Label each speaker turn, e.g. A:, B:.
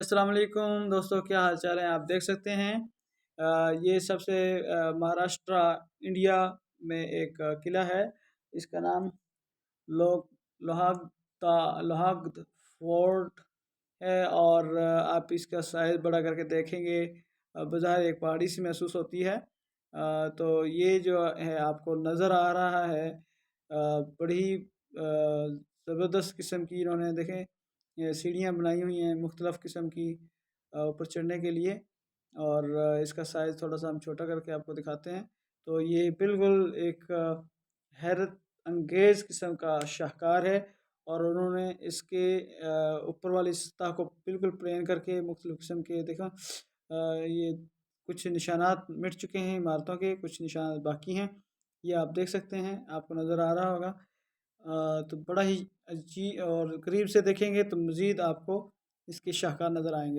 A: अस्सलाम वालेकुम दोस्तों, क्या हाल चाल है। आप देख सकते हैं ये सबसे महाराष्ट्र इंडिया में एक किला है। इसका नाम लोक लोहागड फोर्ट है। और आप इसका साइज बड़ा करके देखेंगे, बज़ाहिर एक पहाड़ी सी महसूस होती है। तो ये जो है आपको नज़र आ रहा है, बड़ी ज़बरदस्त किस्म की इन्होंने देखें ये सीढ़ियाँ बनाई हुई हैं मुख्तलिफ़ किस्म की ऊपर चढ़ने के लिए। और इसका साइज़ थोड़ा-सा हम छोटा करके आपको दिखाते हैं। तो ये बिल्कुल एक हैरत अंगेज़ किस्म का शाहकार है। और उन्होंने इसके ऊपर वाली सतह को बिल्कुल प्लेन करके मुख्तलिफ़ किस्म के ये कुछ निशानात मिट चुके हैं इमारतों के, कुछ निशानात बाकी हैं। ये आप देख सकते हैं, आपको नज़र आ रहा होगा। तो बड़ा ही और करीब से देखेंगे तो मज़ीद आपको इसके शाहकार नज़र आएँगे।